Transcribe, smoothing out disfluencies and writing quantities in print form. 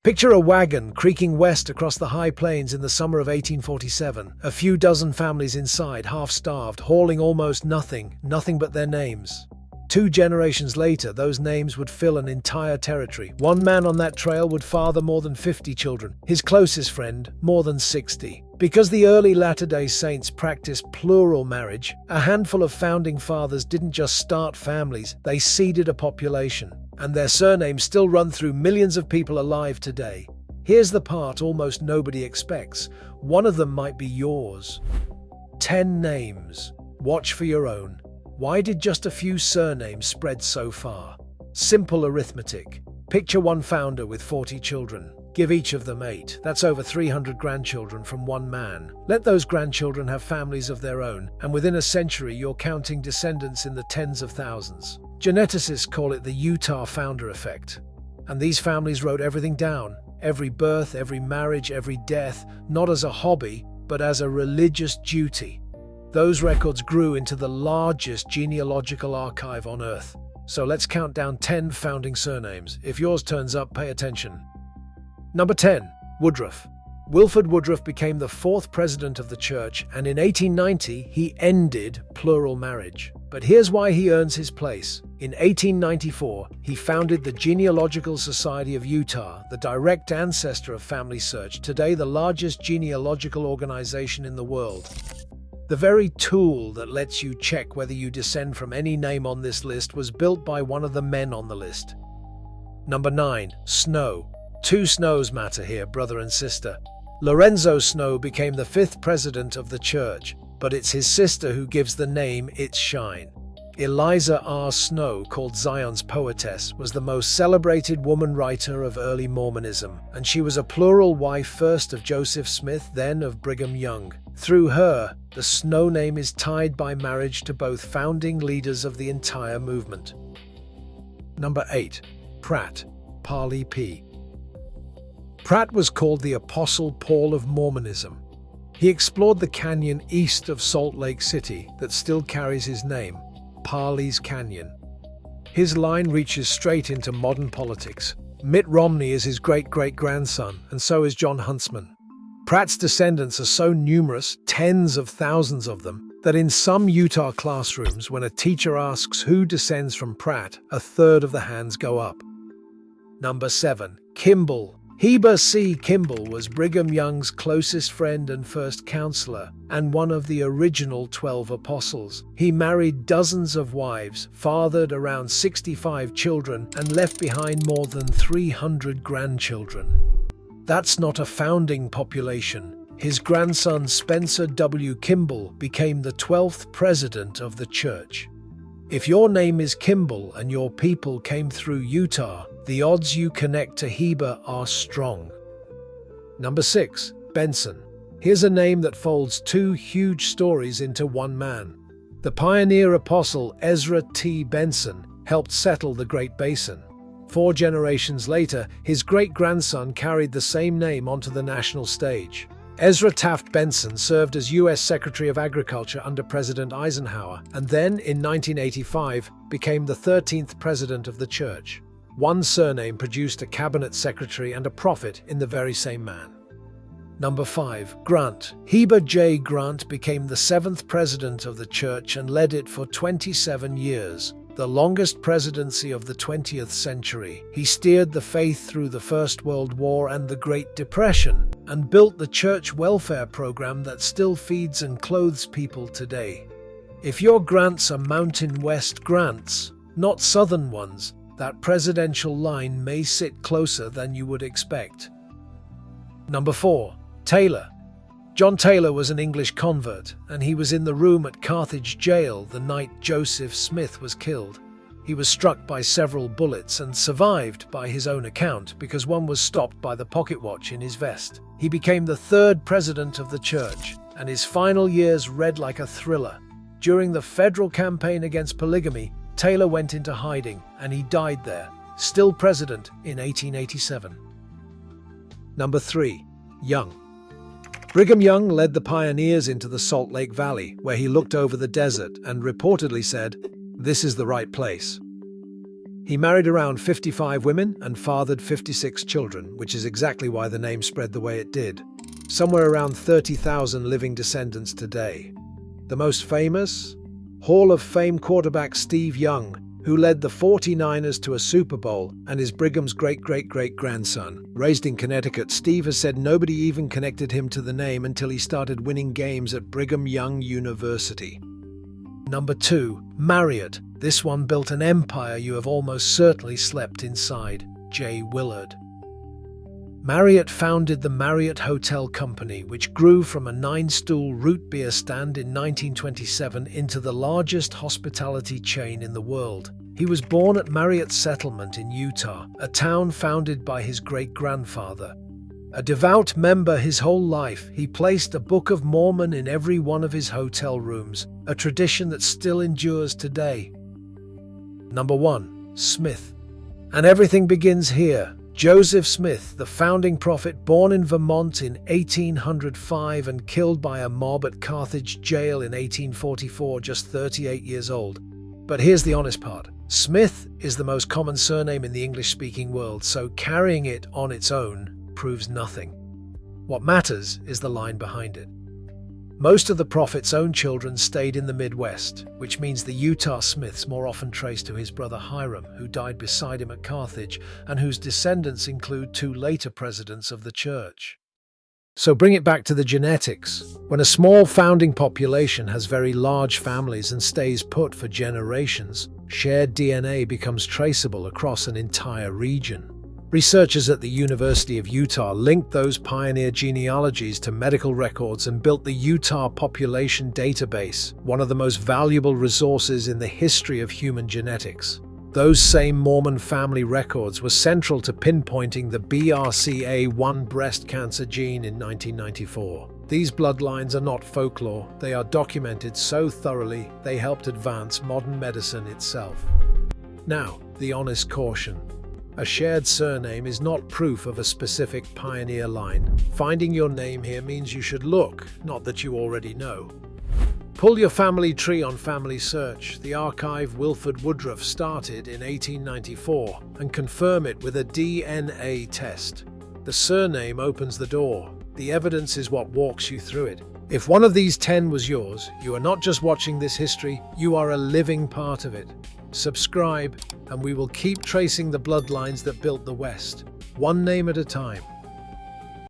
Picture a wagon creaking west across the high plains in the summer of 1847. A few dozen families inside, half-starved, hauling almost nothing but their names. 2 generations later, those names would fill an entire territory. One man on that trail would father more than 50 children. His closest friend, more than 60. Because the early Latter-day Saints practiced plural marriage, a handful of founding fathers didn't just start families, they seeded a population. And their surnames still run through millions of people alive today. Here's the part almost nobody expects. One of them might be yours. 10 names. Watch for your own. Why did just a few surnames spread so far? Simple arithmetic. Picture one founder with 40 children. Give each of them 8. That's over 300 grandchildren from one man. Let those grandchildren have families of their own, and within a century you're counting descendants in the tens of thousands. Geneticists call it the Utah founder effect. And these families wrote everything down. Every birth, every marriage, every death, not as a hobby, but as a religious duty. Those records grew into the largest genealogical archive on Earth. So let's count down 10 founding surnames. If yours turns up, pay attention. Number 10. Woodruff. Wilford Woodruff became the 4th president of the church, and in 1890 he ended plural marriage. But here's why he earns his place. In 1894, he founded the Genealogical Society of Utah, the direct ancestor of Family Search, today the largest genealogical organization in the world. The very tool that lets you check whether you descend from any name on this list was built by one of the men on the list. Number 9. Snow. 2 Snows matter here, brother and sister. Lorenzo Snow became the 5th president of the church, but it's his sister who gives the name its shine. Eliza R. Snow, called Zion's poetess, was the most celebrated woman writer of early Mormonism, and she was a plural wife, first of Joseph Smith, then of Brigham Young. Through her, the Snow name is tied by marriage to both founding leaders of the entire movement. Number 8. Pratt, Parley P. Pratt was called the Apostle Paul of Mormonism. He explored the canyon east of Salt Lake City that still carries his name, Parley's Canyon. His line reaches straight into modern politics. Mitt Romney is his great-great-grandson, and so is John Huntsman. Pratt's descendants are so numerous, tens of thousands of them, that in some Utah classrooms, when a teacher asks who descends from Pratt, a third of the hands go up. Number 7. Kimball. Heber C. Kimball was Brigham Young's closest friend and first counselor, and one of the original 12 apostles. He married dozens of wives, fathered around 65 children, and left behind more than 300 grandchildren. That's not a founding population. His grandson Spencer W. Kimball became the 12th president of the church. If your name is Kimball and your people came through Utah, the odds you connect to Heber are strong. Number 6. Benson. Here's a name that folds 2 huge stories into one man. The pioneer apostle Ezra T. Benson helped settle the Great Basin. 4 generations later, his great-grandson carried the same name onto the national stage. Ezra Taft Benson served as U.S. Secretary of Agriculture under President Eisenhower, and then, in 1985, became the 13th president of the church. One surname produced a cabinet secretary and a prophet in the very same man. Number 5. Grant. Heber J. Grant became the 7th president of the church and led it for 27 years. The longest presidency of the 20th century. He steered the faith through the First World War and the Great Depression, and built the church welfare program that still feeds and clothes people today. If your Grants are Mountain West Grants, not Southern ones, that presidential line may sit closer than you would expect. Number 4. Taylor. John Taylor was an English convert, and he was in the room at Carthage jail the night Joseph Smith was killed. He was struck by several bullets and survived, by his own account, because one was stopped by the pocket watch in his vest. He became the 3rd president of the church, and his final years read like a thriller. During the federal campaign against polygamy, Taylor went into hiding, and he died there, still president, in 1887. Number 3. Young. Brigham Young led the pioneers into the Salt Lake Valley, where he looked over the desert and reportedly said, "This is the right place." He married around 55 women and fathered 56 children, which is exactly why the name spread the way it did. Somewhere around 30,000 living descendants today. The most famous? Hall of Fame quarterback Steve Young, who led the 49ers to a Super Bowl and is Brigham's great-great-great-grandson. Raised in Connecticut, Steve has said nobody even connected him to the name until he started winning games at Brigham Young University. Number 2. Marriott. This one built an empire you have almost certainly slept inside. J. Willard. Marriott founded the Marriott Hotel Company, which grew from a 9-stool root beer stand in 1927 into the largest hospitality chain in the world. He was born at Marriott Settlement in Utah, a town founded by his great-grandfather. A devout member his whole life, he placed a Book of Mormon in every one of his hotel rooms, a tradition that still endures today. Number 1. Smith. And everything begins here. Joseph Smith, the founding prophet, born in Vermont in 1805 and killed by a mob at Carthage jail in 1844, just 38 years old. But here's the honest part. Smith is the most common surname in the English-speaking world, so carrying it on its own proves nothing. What matters is the line behind it. Most of the prophet's own children stayed in the Midwest, which means the Utah Smiths more often trace to his brother Hiram, who died beside him at Carthage, and whose descendants include 2 later presidents of the church. So bring it back to the genetics. When a small founding population has very large families and stays put for generations, shared DNA becomes traceable across an entire region. Researchers at the University of Utah linked those pioneer genealogies to medical records and built the Utah Population Database, one of the most valuable resources in the history of human genetics. Those same Mormon family records were central to pinpointing the BRCA1 breast cancer gene in 1994. These bloodlines are not folklore, they are documented so thoroughly they helped advance modern medicine itself. Now, the honest caution. A shared surname is not proof of a specific pioneer line. Finding your name here means you should look, not that you already know. Pull your family tree on Family Search, the archive Wilford Woodruff started in 1894, and confirm it with a DNA test. The surname opens the door. The evidence is what walks you through it. If one of these 10 was yours, you are not just watching this history, you are a living part of it. Subscribe, and we will keep tracing the bloodlines that built the West, one name at a time.